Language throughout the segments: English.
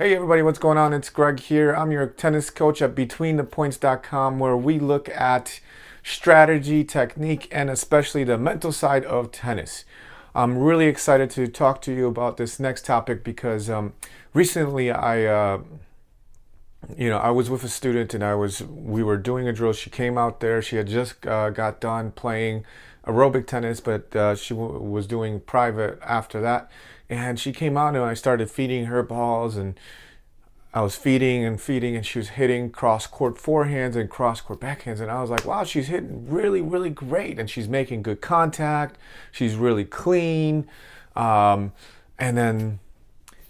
Hey everybody, what's going on? It's Greg here. I'm your tennis coach at BetweenThePoints.com, where we look at strategy, technique, and especially the mental side of tennis. I'm really excited to talk to you about this next topic because recently I was with a student and we were doing a drill. She came out there. She had just got done playing aerobic tennis, but she was doing private after that. And she came out and I started feeding her balls, and I was feeding and feeding, and she was hitting cross court forehands and cross court backhands. And I was like, wow, she's hitting really, really great. And she's making good contact. She's really clean. And then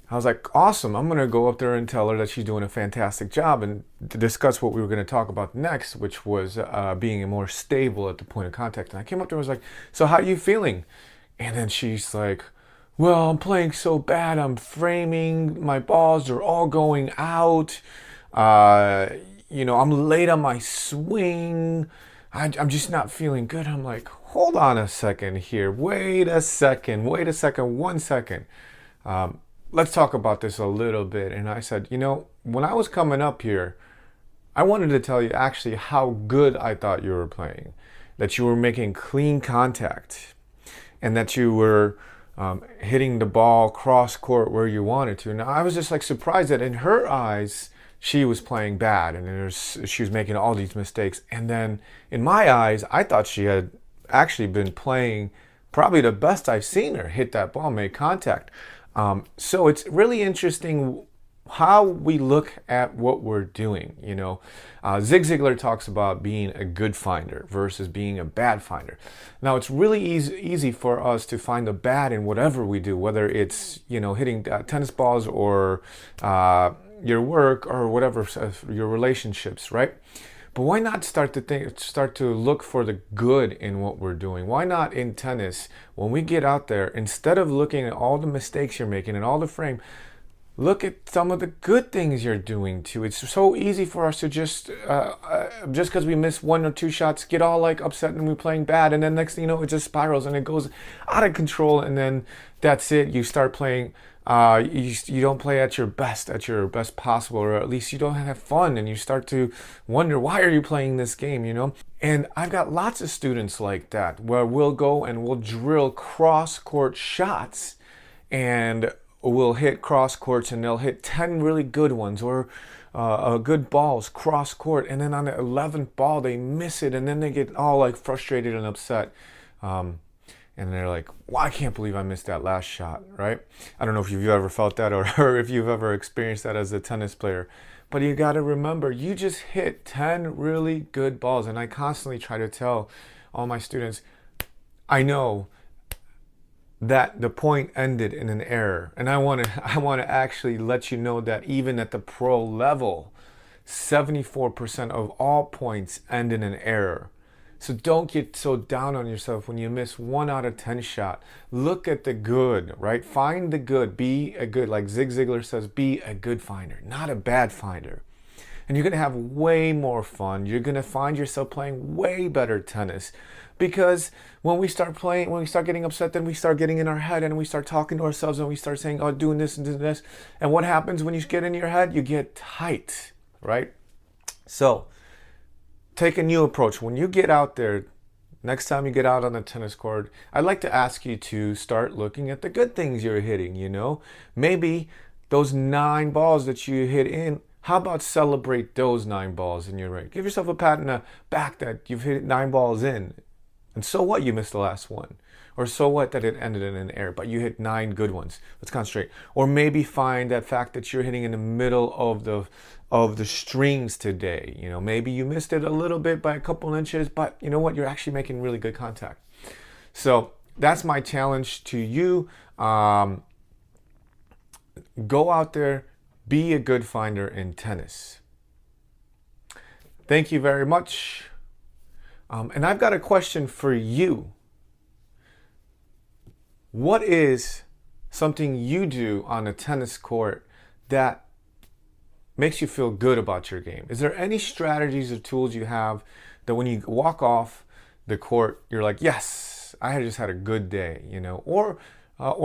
I was like, awesome, I'm going to go up there and tell her that she's doing a fantastic job, and to discuss what we were going to talk about next, which was being more stable at the point of contact. And I came up there and was like, so how are you feeling? And then she's like, well, I'm playing so bad. I'm framing. My balls are all going out. I'm late on my swing. I'm just not feeling good. I'm like, hold on a second here. Wait a second. 1 second. Let's talk about this a little bit. And I said, when I was coming up here, I wanted to tell you actually how good I thought you were playing, that you were making clean contact, and that you were hitting the ball cross court where you wanted to. Now, I was just like surprised that in her eyes, she was playing bad and she was making all these mistakes. And then in my eyes, I thought she had actually been playing probably the best I've seen her hit that ball, make contact. So it's really interesting how we look at what we're doing. Zig Ziglar talks about being a good finder versus being a bad finder. Now, it's really easy for us to find the bad in whatever we do, whether it's hitting tennis balls or your work or whatever, your relationships, right? But why not start to look for the good in what we're doing? Why not in tennis, when we get out there, instead of looking at all the mistakes you're making and all the frame, look at some of the good things you're doing too. It's so easy for us to just because we miss 1 or 2 shots, get all like upset and we're playing bad, and then next thing you know, it just spirals and it goes out of control, and then that's it. You start playing. You don't play at your best possible, or at least you don't have fun, and you start to wonder, why are you playing this game? And I've got lots of students like that, where we'll go and we'll drill cross court shots, and we'll hit cross courts, and they'll hit 10 really good ones, or good balls cross court, and then on the 11th ball they miss it, and then they get all like frustrated and upset. And they're like, well, I can't believe I missed that last shot, right? I don't know if you've ever felt that or if you've ever experienced that as a tennis player. But you got to remember, you just hit 10 really good balls. And I constantly try to tell all my students, I know that the point ended in an error. And I want to actually let you know that even at the pro level, 74% of all points end in an error. So don't get so down on yourself when you miss 1 out of 10 shot. Look at the good, right? Find the good. Be a good, like Zig Ziglar says, be a good finder, not a bad finder. And you're going to have way more fun. You're going to find yourself playing way better tennis. Because when we start getting upset, then we start getting in our head and we start talking to ourselves and we start saying, oh, doing this and doing this. And what happens when you get in your head? You get tight, right? So take a new approach. When you get out there, next time you get out on the tennis court, I'd like to ask you to start looking at the good things you're hitting, Maybe those 9 balls that you hit in, how about celebrate those 9 balls in your ring? Give yourself a pat in the back that you've hit 9 balls in. And so what, you missed the last one? Or so what that it ended in an error, but you hit 9 good ones. Let's concentrate. Or maybe find that fact that you're hitting in the middle of the strings today. Maybe you missed it a little bit by a couple inches, but you know what? You're actually making really good contact. So that's my challenge to you. Go out there, be a good finder in tennis. Thank you very much. And I've got a question for you. What is something you do on a tennis court that makes you feel good about your game? Is there any strategies or tools you have that when you walk off the court, you're like, yes, I just had a good day, Or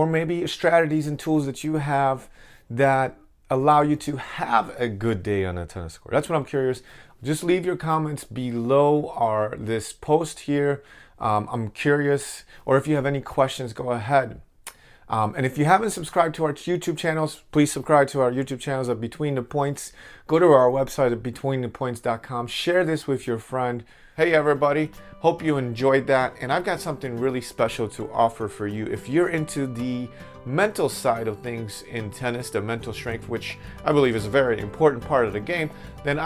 maybe strategies and tools that you have that allow you to have a good day on a tennis court? That's what I'm curious. Just leave your comments below this post here. I'm curious, or if you have any questions, go ahead. And if you haven't subscribed to our YouTube channels, please subscribe to our YouTube channels at Between the Points. Go to our website at betweenthepoints.com. Share this with your friend. Hey everybody, hope you enjoyed that. And I've got something really special to offer for you. If you're into the mental side of things in tennis, the mental strength, which I believe is a very important part of the game, then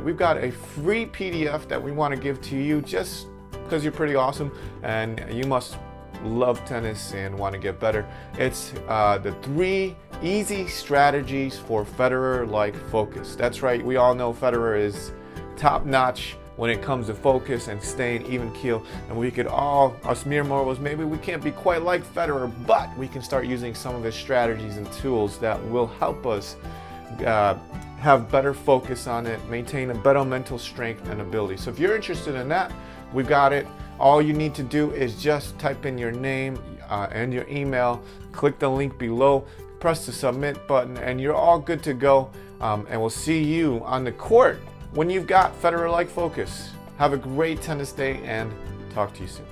we've got a free PDF that we want to give to you just because you're pretty awesome and you must love tennis and want to get better. It's the 3 easy strategies for Federer-like focus. That's right, we all know Federer is top-notch when it comes to focus and staying even keel, and we could all, us mere mortals, maybe we can't be quite like Federer, but we can start using some of his strategies and tools that will help us have better focus on it, maintain a better mental strength and ability. So if you're interested in that, we've got it. All you need to do is just type in your name and your email, click the link below, press the submit button, and you're all good to go. And we'll see you on the court when you've got Federer-like focus. Have a great tennis day and talk to you soon.